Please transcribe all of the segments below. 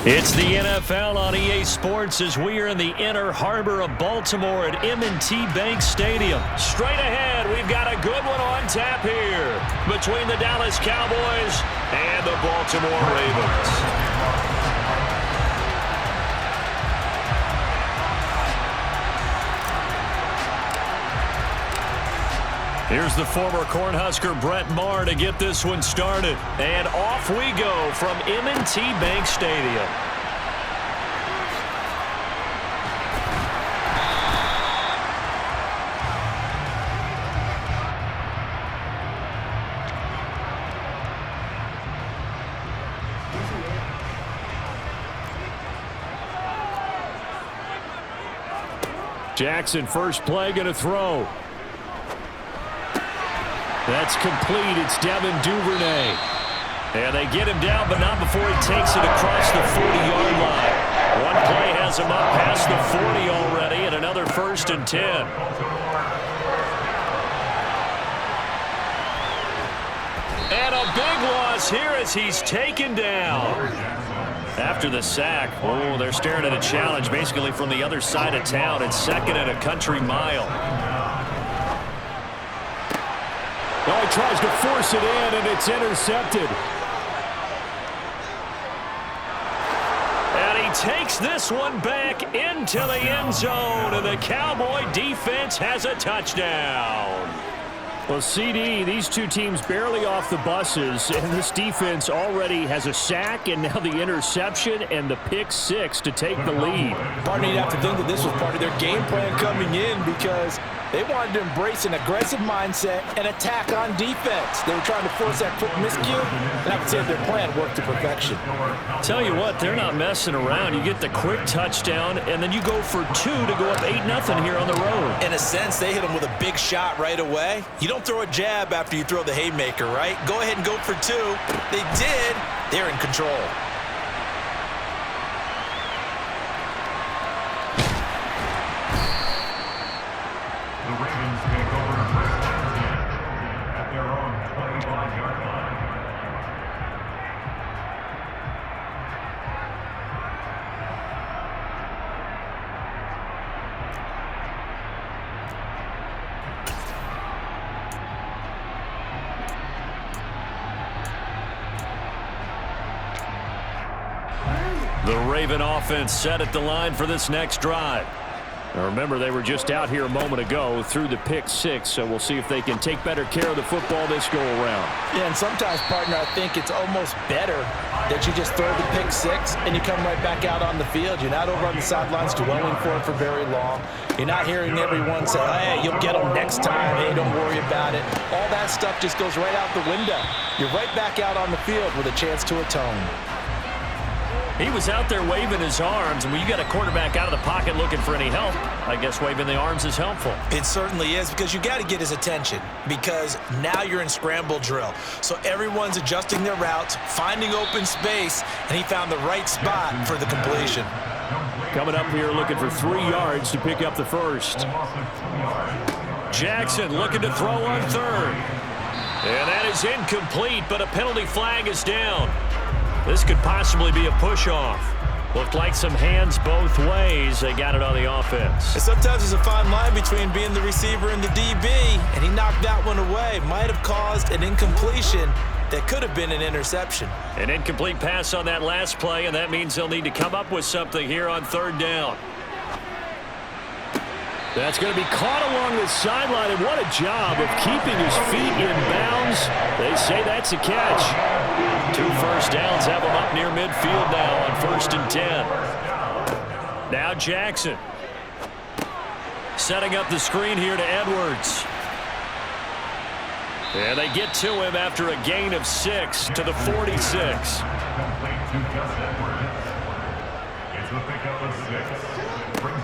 It's the NFL on EA Sports as we are in the inner harbor of Baltimore at M&T Bank Stadium. Straight ahead, we've got a good one on tap here between the Dallas Cowboys and the Baltimore Ravens. Here's the former Cornhusker Brett Maher to get this one started. And off we go from M&T Bank Stadium. Jackson, first play, going to throw. That's complete. It's Devin Duvernay. And they get him down, but not before he takes it across the 40-yard line. One play has him up past the 40 already, and another 1st and 10. And a big loss here as he's taken down. After the sack, oh, they're staring at a challenge basically from the other side of town. It's 2nd and a country mile. Oh, he tries to force it in, and it's intercepted. And he takes this one back into the end zone, and the Cowboy defense has a touchdown. Well, CD, these two teams barely off the buses, and this defense already has a sack and now the interception and the pick 6 to take the lead. Partner, you'd have to think that this was part of their game plan coming in because they wanted to embrace an aggressive mindset and attack on defense. They were trying to force that quick miscue, and I would say their plan worked to perfection. Tell you what, they're not messing around. You get the quick touchdown, and then you go for 2 to go up 8-0 here on the road. In a sense, they hit them with a big shot right away. You don't throw a jab after you throw the haymaker, right? Go ahead and go for 2. They did. They're in control. The Raven offense set at the line for this next drive. Now remember, they were just out here a moment ago through the pick 6, so we'll see if they can take better care of the football this go-around. Yeah, and sometimes, partner, I think it's almost better that you just throw the pick 6 and you come right back out on the field. You're not over on the sidelines dwelling for it for very long. You're not hearing everyone say, hey, you'll get them next time. Hey, don't worry about it. All that stuff just goes right out the window. You're right back out on the field with a chance to atone. He was out there waving his arms, and when you got a quarterback out of the pocket looking for any help, I guess waving the arms is helpful. It certainly is, because you got to get his attention, because now you're in scramble drill. So everyone's adjusting their routes, finding open space, and he found the right spot for the completion. Coming up here looking for 3 yards to pick up the first. Jackson looking to throw on 3rd. And that is incomplete, but a penalty flag is down. This could possibly be a push-off. Looked like some hands both ways. They got it on the offense. And sometimes there's a fine line between being the receiver and the DB, and he knocked that one away. Might have caused an incompletion that could have been an interception. An incomplete pass on that last play, and that means they'll need to come up with something here on 3rd down. That's going to be caught along the sideline, and what a job of keeping his feet in bounds. They say that's a catch. 2 first downs have him up near midfield now on 1st and 10. Now Jackson. Setting up the screen here to Edwards. And they get to him after a gain of 6 to the 46.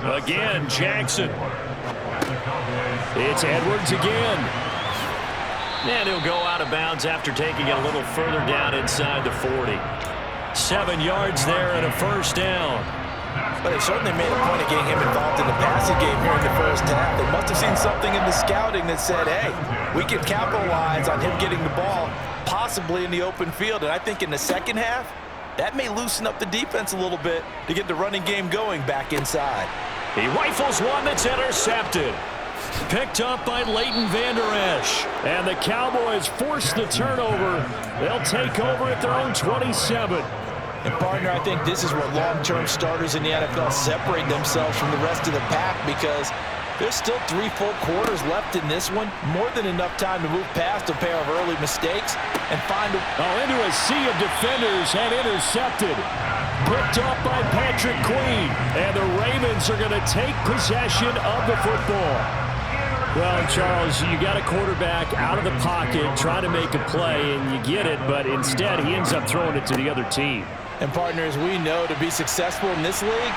Again, Jackson. It's Edwards again. And he'll go out of bounds after taking it a little further down inside the 40. 7 yards there and a 1st down. But they certainly made a point of getting him involved in the passing game here in the first half. They must have seen something in the scouting that said, hey, we can capitalize on him getting the ball possibly in the open field. And I think in the second half, That may loosen up the defense a little bit to get the running game going back inside. He rifles one that's intercepted. Picked up by Leighton Vander Esch. And the Cowboys force the turnover. They'll take over at their own 27. And, partner, I think this is where long-term starters in the NFL separate themselves from the rest of the pack, because there's still 3 full quarters left in this one. More than enough time to move past a pair of early mistakes and find a... into a sea of defenders and intercepted. Picked up by Patrick Queen. And the Ravens are going to take possession of the football. Well, Charles, you got a quarterback out of the pocket trying to make a play, and you get it, but instead he ends up throwing it to the other team. And, partners, we know to be successful in this league,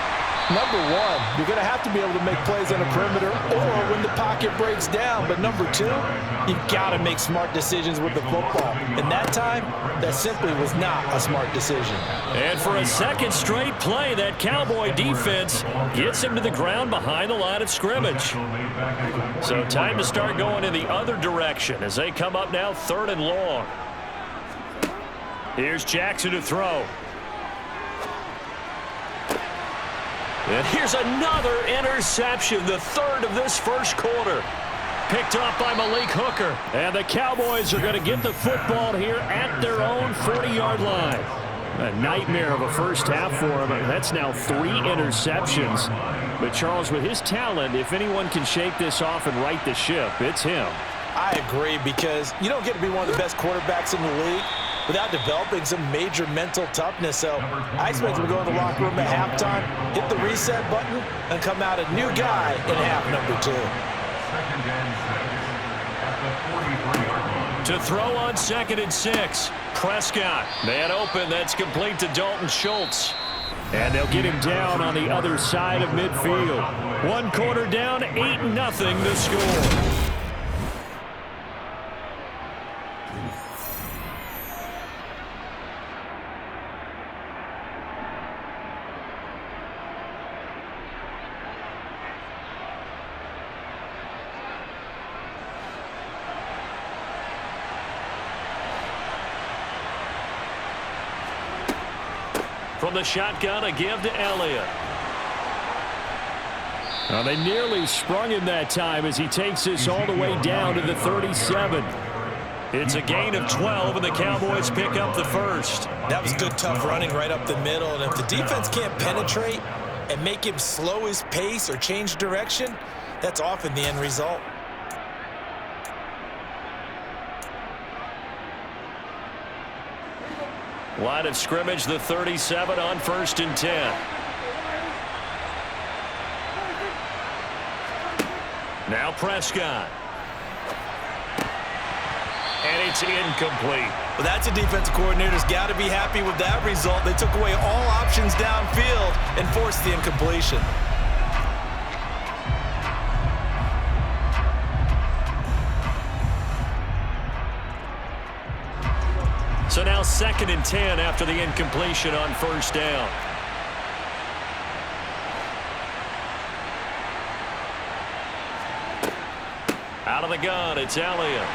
number one, you're going to have to be able to make plays on the perimeter or when the pocket breaks down. But number two, you've got to make smart decisions with the football. And that time, that simply was not a smart decision. And for a second straight play, that Cowboy defense gets him to the ground behind the line of scrimmage. So time to start going in the other direction as they come up now 3rd and long. Here's Jackson to throw. And here's another interception, the 3rd of this first quarter. Picked off by Malik Hooker. And the Cowboys are going to get the football here at their own 40-yard line. A nightmare of a first half for him. That's now 3 interceptions. But Charles, with his talent, if anyone can shake this off and right the ship, it's him. I agree, because you don't get to be one of the best quarterbacks in the league without developing some major mental toughness. So I expect him to go in the locker room at halftime, hit the reset button, and come out a new guy in half number 2. To throw on 2nd and 6. Prescott. Man open. That's complete to Dalton Schultz. And they'll get him down on the other side of midfield. 1 quarter down, 8-0 to score. From the shotgun, a give to Elliott. Now they nearly sprung him that time as he takes this all the way down to the 37. It's a gain of 12, and the Cowboys pick up the first. That was good, tough running right up the middle. And if the defense can't penetrate and make him slow his pace or change direction, that's often the end result. Line of scrimmage, the 37 on 1st and 10. Now Prescott. And it's incomplete. Well, that's a defensive coordinator's got to be happy with that result. They took away all options downfield and forced the incompletion. So now 2nd and 10 after the incompletion on 1st down. Out of the gun, it's Elliott.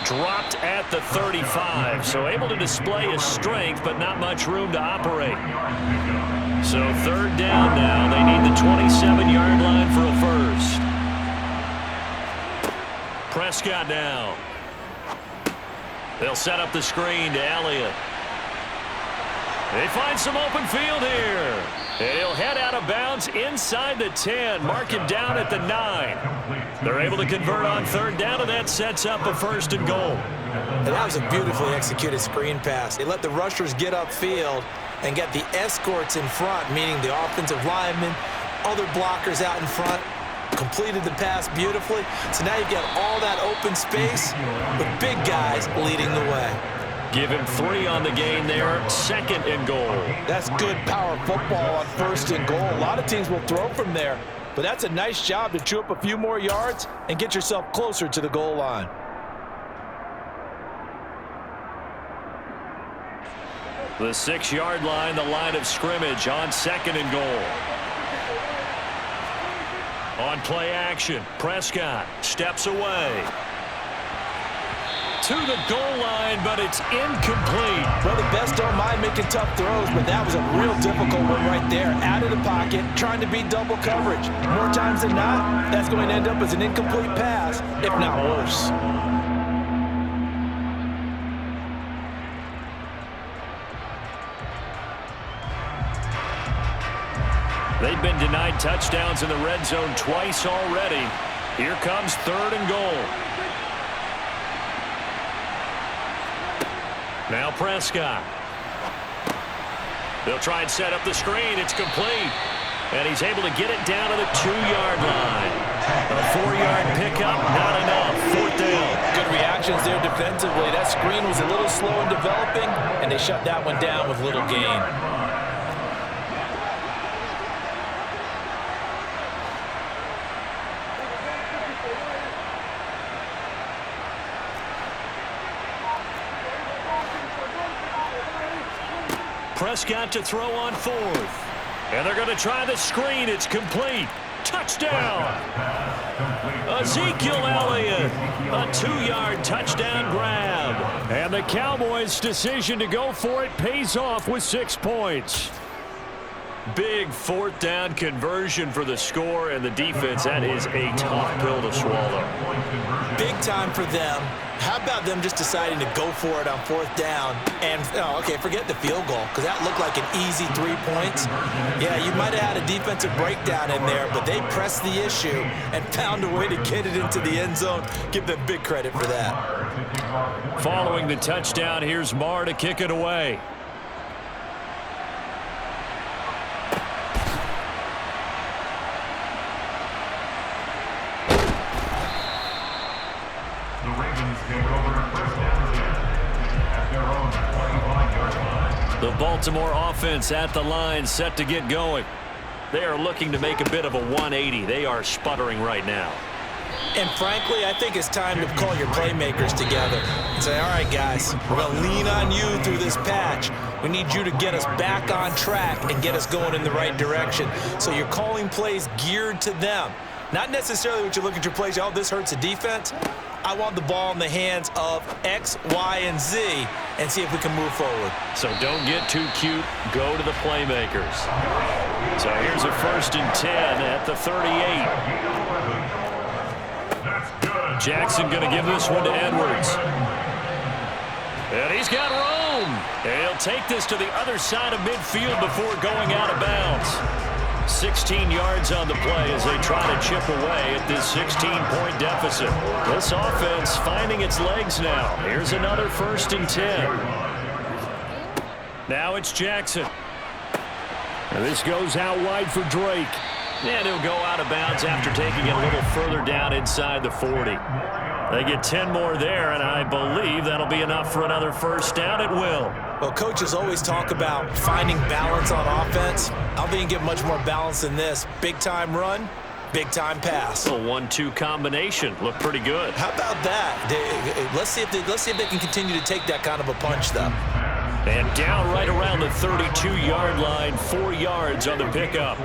Dropped at the 35, so able to display his strength, but not much room to operate. So 3rd down now. They need the 27-yard line for a first. Prescott down. They'll set up the screen to Elliott. They find some open field here. And he'll head out of bounds inside the 10. Mark him down at the 9. They're able to convert on 3rd down, and that sets up a 1st and goal. And that was a beautifully executed screen pass. They let the rushers get upfield and get the escorts in front, meaning the offensive linemen, other blockers out in front. Completed the pass beautifully. So now you've got all that open space with big guys leading the way. Give him 3 on the gain there. 2nd and goal. That's good power football on 1st and goal. A lot of teams will throw from there, but that's a nice job to chew up a few more yards and get yourself closer to the goal line. The 6-yard line, the line of scrimmage on 2nd and goal. On play action, Prescott steps away. to the goal line, but it's incomplete. Well, the best don't mind making tough throws, but that was a real difficult one right there. Out of the pocket, trying to beat double coverage. More times than not, that's going to end up as an incomplete pass, if not worse. They've been denied touchdowns in the red zone twice already. Here comes 3rd and goal. Now Prescott. They'll try and set up the screen. It's complete. And he's able to get it down to the 2-yard line. A 4-yard pickup, not enough. 4th down. Good reactions there defensively. That screen was a little slow in developing, and they shut that one down with little gain. Prescott to throw on 4th. And they're going to try the screen. It's complete. Touchdown. Ezekiel Elliott. A 2-yard touchdown grab. And the Cowboys' decision to go for it pays off with 6 points. Big 4th down conversion for the score, and the defense, that is a tough pill to swallow. Big time for them. How about them just deciding to go for it on 4th down? And, okay, forget the field goal, because that looked like an easy 3 points. Yeah, you might have had a defensive breakdown in there, but they pressed the issue and found a way to get it into the end zone. Give them big credit for that. Following the touchdown, here's Marr to kick it away. The Baltimore offense at the line, set to get going. They are looking to make a bit of a 180. They are sputtering right now. And frankly, I think it's time to call your playmakers together and say, all right, guys, we're going to lean on you through this patch. We need you to get us back on track and get us going in the right direction. So you're calling plays geared to them. Not necessarily what you look at your plays, oh, this hurts the defense. I want the ball in the hands of X, Y, and Z and see if we can move forward. So don't get too cute. Go to the playmakers. So here's a 1st and 10 at the 38. Jackson going to give this one to Edwards. And he's got room. And he'll take this to the other side of midfield before going out of bounds. 16 yards on the play as they try to chip away at this 16-point deficit. This offense finding its legs now. Here's another 1st and 10. Now it's Jackson. And this goes out wide for Drake. And he'll go out of bounds after taking it a little further down inside the 40. They get 10 more there, and I believe that'll be enough for another 1st down at will. Well, coaches always talk about finding balance on offense. I don't think you can get much more balance than this. Big-time run, big-time pass. A 1-2 combination. Looked pretty good. How about that? Let's see if they can continue to take that kind of a punch, though. And down right around the 32-yard line, 4 yards on the pickup.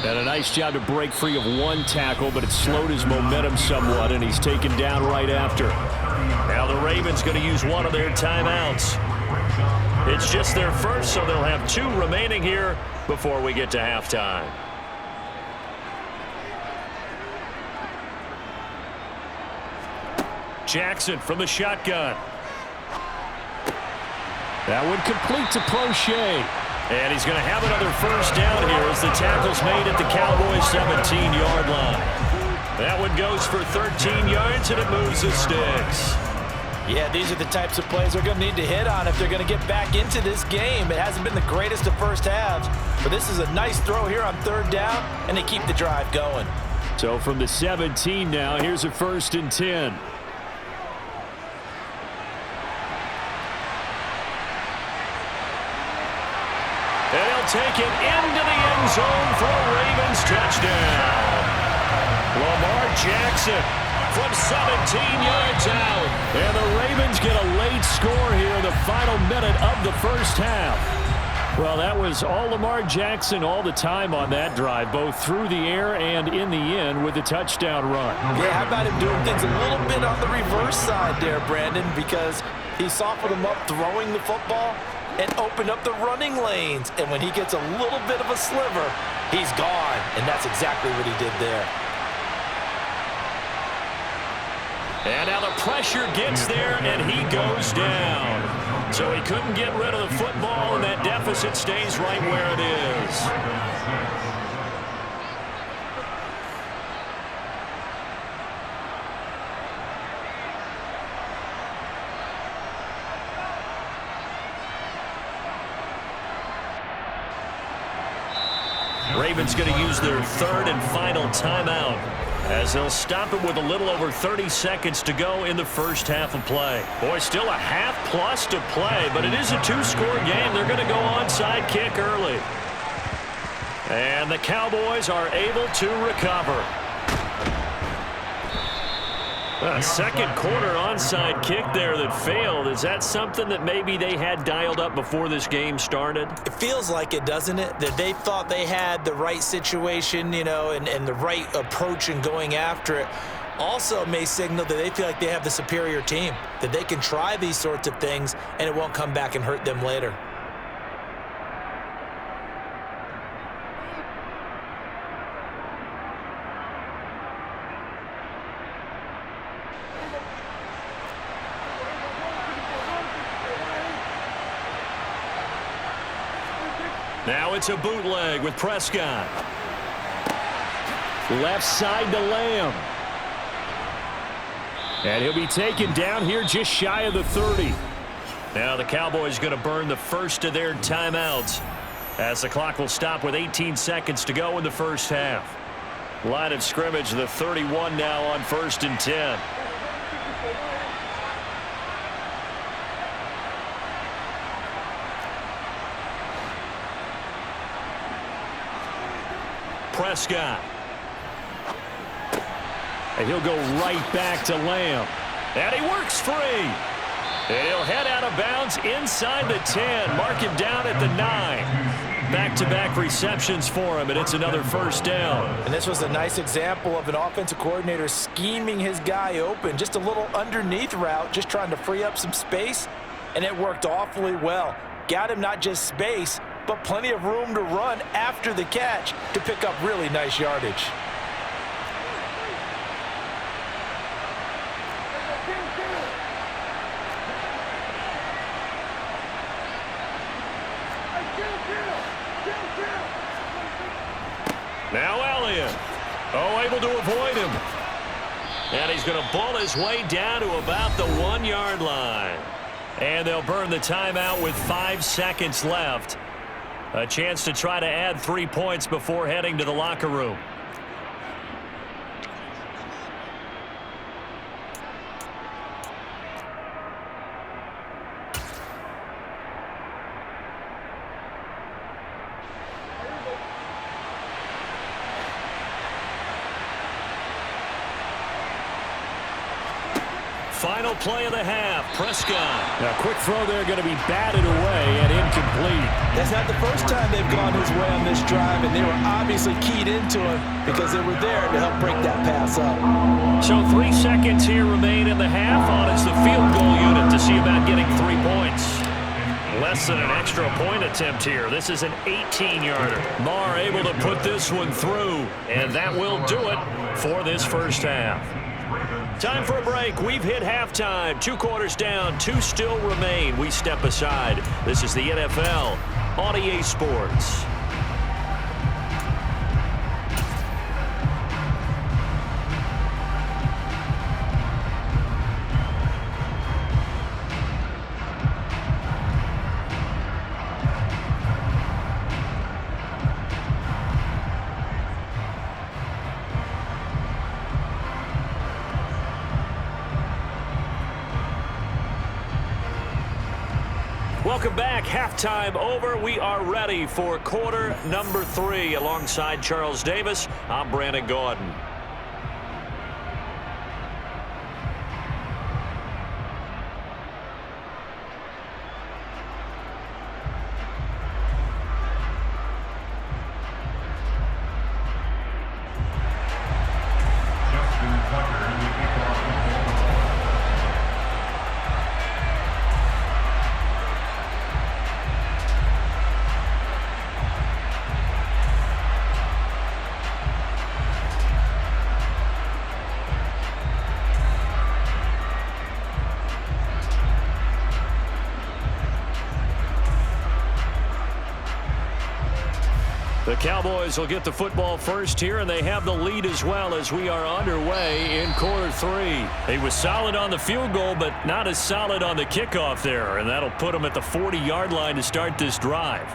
And a nice job to break free of one tackle, but it slowed his momentum somewhat, and he's taken down right after. Now the Ravens going to use one of their timeouts. It's just their first, so they'll have 2 remaining here before we get to halftime. Jackson from the shotgun. That one complete to Prochet. And he's going to have another 1st down here as the tackle's made at the Cowboys' 17-yard line. That one goes for 13 yards, and it moves the sticks. Yeah, these are the types of plays they're going to need to hit on if they're going to get back into this game. It hasn't been the greatest of first halves, but this is a nice throw here on 3rd down, and they keep the drive going. So from the 17 now, here's a 1st and 10. And he'll take it into the end zone for a Ravens touchdown. Lamar Jackson from 17 yards out. And the Ravens get a late score here in the final minute of the 1st half. Well, that was all Lamar Jackson all the time on that drive, both through the air and in the end with a touchdown run. Yeah, how about him doing things a little bit on the reverse side there, Brandon, because he softened him up throwing the football and opened up the running lanes. And when he gets a little bit of a sliver, he's gone. And that's exactly what he did there. And now the pressure gets there, and he goes down. So he couldn't get rid of the football, and that deficit stays right where it is. Ravens going to use their third and final timeout, as they'll stop it with a little over 30 seconds to go in the first half of play. Boy, still a half plus to play, but it is a two-score game. They're going to go onside kick early. And the Cowboys are able to recover. A second quarter onside kick there that failed. Is that something that maybe they had dialed up before this game started? It feels like it, doesn't it? That they thought they had the right situation, you know, and the right approach in going after it. Also may signal that they feel like they have the superior team, that they can try these sorts of things and it won't come back and hurt them later. Now it's a bootleg with Prescott. Left side to Lamb. And he'll be taken down here just shy of the 30. Now the Cowboys going to burn the first of their timeouts, as the clock will stop with 18 seconds to go in the first half. Line of scrimmage, the 31 now on 1st and 10. Prescott. And he'll go right back to Lamb. And he works free. And he'll head out of bounds inside the 10. Mark him down at the 9. Back-to-back receptions for him, and it's another first down. And this was a nice example of an offensive coordinator scheming his guy open. Just a little underneath route, just trying to free up some space, and it worked awfully well. Got him not just space, but plenty of room to run after the catch to pick up really nice yardage. Now Elliott. Oh, able to avoid him. And he's going to bull his way down to about the 1-yard line. And they'll burn the timeout with 5 seconds left. A chance to try to add 3 points before heading to the locker room. Final play of the half, Prescott. Now, quick throw there, going to be batted away and incomplete. That's not the first time they've gone his way on this drive, and they were obviously keyed into him because they were there to help break that pass up. So 3 seconds here remain in the half. On is the field goal unit to see about getting 3 points. Less than an extra point attempt here. This is an 18-yarder. Marr able to put this one through, and that will do it for this first half. Time for a break. We've hit halftime. 2 quarters down, 2 still remain. We step aside. This is the NFL on EA Sports. Welcome back. Halftime over. We are ready for quarter number 3. Alongside Charles Davis, I'm Brandon Gordon. The Cowboys will get the football first here, and they have the lead as well as we are underway in quarter 3. He was solid on the field goal, but not as solid on the kickoff there, and that'll put him at the 40-yard line to start this drive.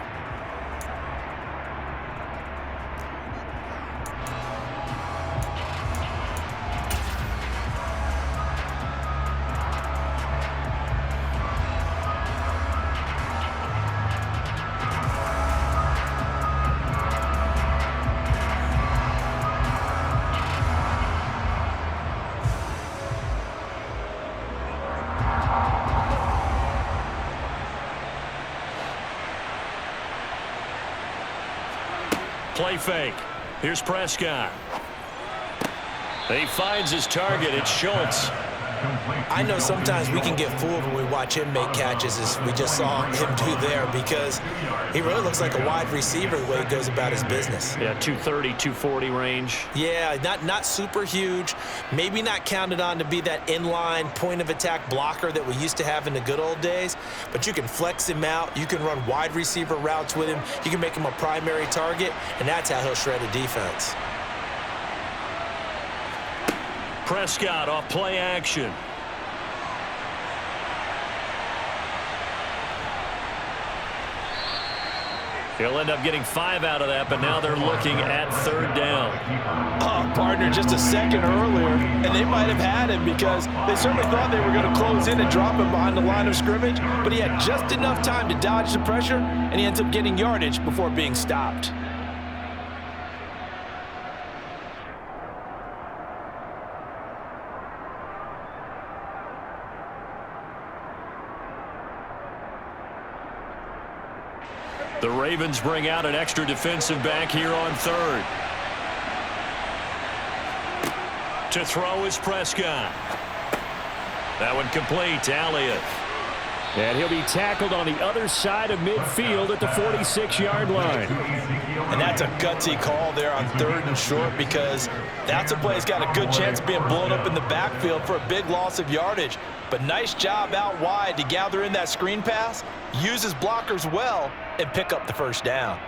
Play fake. Here's Prescott. He finds his target. It's Schultz. I know sometimes we can get fooled when we watch him make catches, as we just saw him do there, because he really looks like a wide receiver the way he goes about his business. Yeah, 230, 240 range. Yeah, not super huge. Maybe not counted on to be that inline point-of-attack blocker that we used to have in the good old days, but you can flex him out. You can run wide receiver routes with him. You can make him a primary target, and that's how he'll shred a defense. Prescott off play action. He'll end up getting 5 out of that, but now they're looking at 3rd down. Oh, partner, just a second earlier, and they might have had him because they certainly thought they were going to close in and drop him behind the line of scrimmage, but he had just enough time to dodge the pressure, and he ends up getting yardage before being stopped. The Ravens bring out an extra defensive back here on 3rd. To throw is Prescott. That one complete to Elliott. And he'll be tackled on the other side of midfield at the 46-yard line. And that's a gutsy call there on 3rd and short, because that's a play that's got a good chance of being blown up in the backfield for a big loss of yardage. But nice job out wide to gather in that screen pass, use his blockers well, and pick up the 1st down.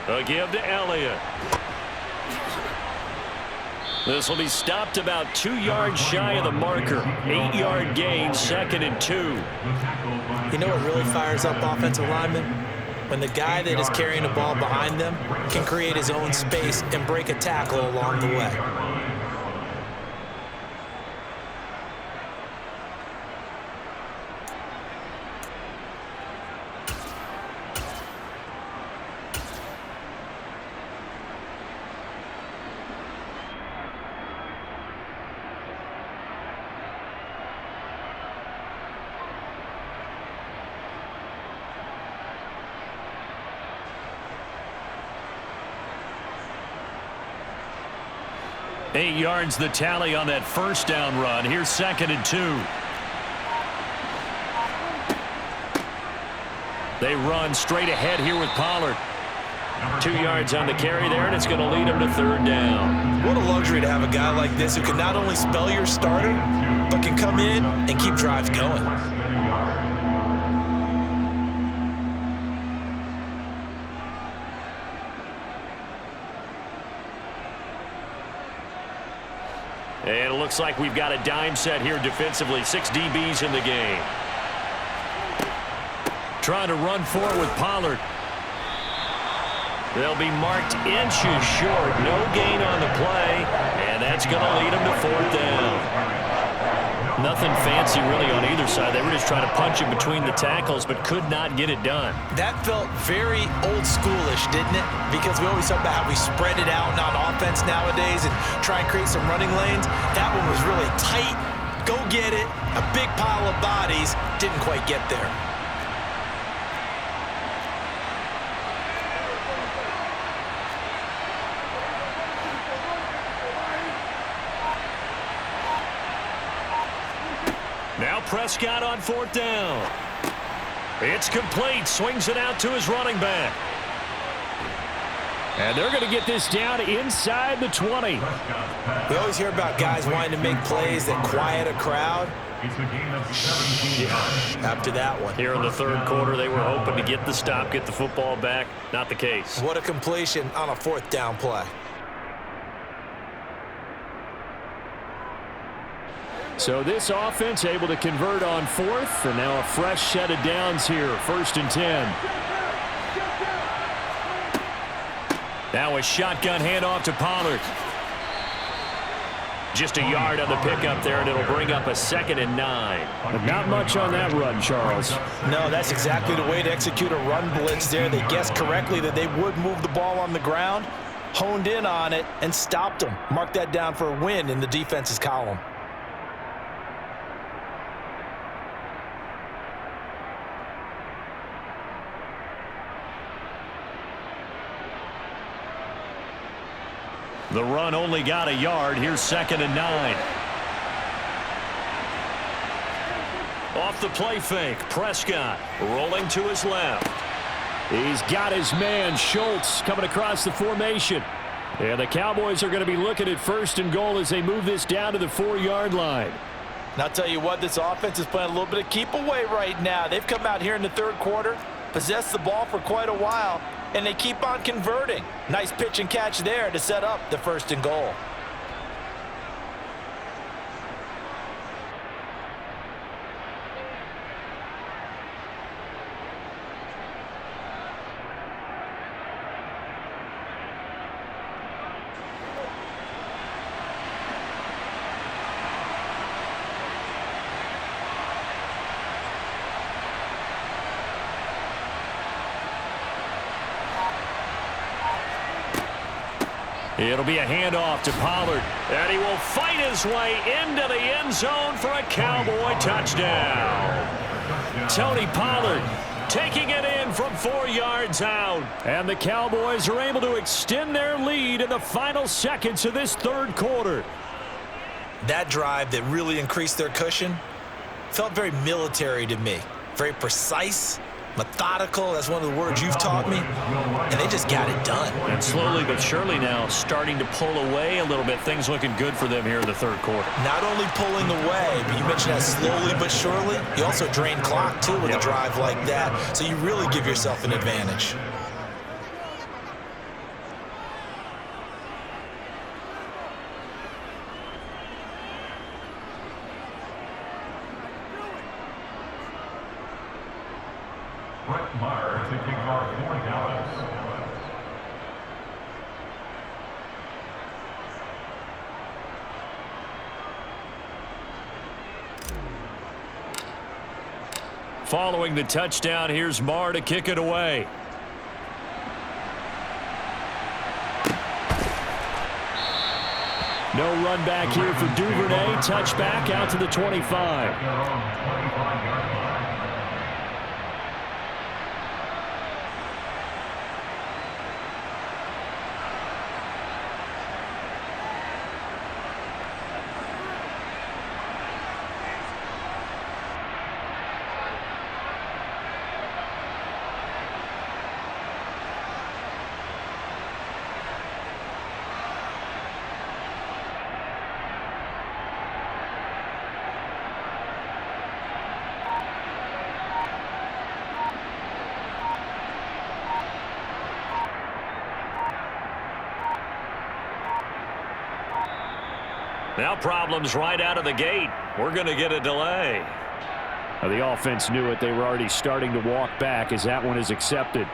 A give to Elliott. This will be stopped about 2 yards shy of the marker. 8-yard gain, 2nd and 2. You know what really fires up offensive linemen? When the guy that is carrying the ball behind them can create his own space and break a tackle along the way. Eight yards the tally on that 1st down run. Here's 2nd and 2. They run straight ahead here with Pollard. 2 yards on the carry there, and it's going to lead them to 3rd down. What a luxury to have a guy like this who can not only spell your starter, but can come in and keep drives going. And it looks like we've got a dime set here defensively. 6 DBs in the game. Trying to run forward with Pollard. They'll be marked inches short. No gain on the play. And that's going to lead them to 4th down. Nothing fancy really on either side. They were just trying to punch it between the tackles, but could not get it done. That felt very old schoolish, didn't it? Because we always talk about how we spread it out on offense nowadays and try and create some running lanes. That one was really tight. Go get it. A big pile of bodies. Didn't quite get there. Now Prescott on 4th down. It's complete. Swings it out to his running back. And they're going to get this down inside the 20. We always hear about guys wanting to make plays that quiet a crowd. Yeah, after that one. Here in the third quarter, they were hoping to get the stop, get the football back. Not the case. What a completion on a 4th down play. So this offense able to convert on 4th, and now a fresh set of downs here, 1st and 10. Now a shotgun handoff to Pollard. Just a yard on the pickup there, and it'll bring up a 2nd and 9. But not much on that run, Charles. No, that's exactly the way to execute a run blitz there. They guessed correctly that they would move the ball on the ground, honed in on it, and stopped them. Mark that down for a win in the defense's column. The run only got a yard. Here's 2nd and 9. Off the play fake, Prescott rolling to his left. He's got his man, Schultz, coming across the formation. And the Cowboys are going to be looking at 1st and goal as they move this down to the 4-yard line. And I'll tell you what, this offense is playing a little bit of keep away right now. They've come out here in the third quarter, possessed the ball for quite a while, and they keep on converting. Nice pitch and catch there to set up the 1st and goal. It'll be a handoff to Pollard, and he will fight his way into the end zone for a Cowboy touchdown. Tony Pollard taking it in from 4 yards out, and the Cowboys are able to extend their lead in the final seconds of this third quarter. That drive that really increased their cushion felt very military to me. Very precise, methodical, that's one of the words you've taught me, and they just got it done. And slowly but surely now starting to pull away a little bit. Things looking good for them here in the third quarter. Not only pulling away, but you mentioned that slowly but surely. You also drain clock, too, with a drive like that, so you really give yourself an advantage. Following the touchdown, here's Marr to kick it away. No run back here for Duvernay. Touchback out to the 25. Now problems right out of the gate. We're going to get a delay. The offense knew it. They were already starting to walk back as that one is accepted.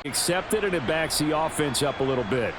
Accepted, and it backs the offense up a little bit.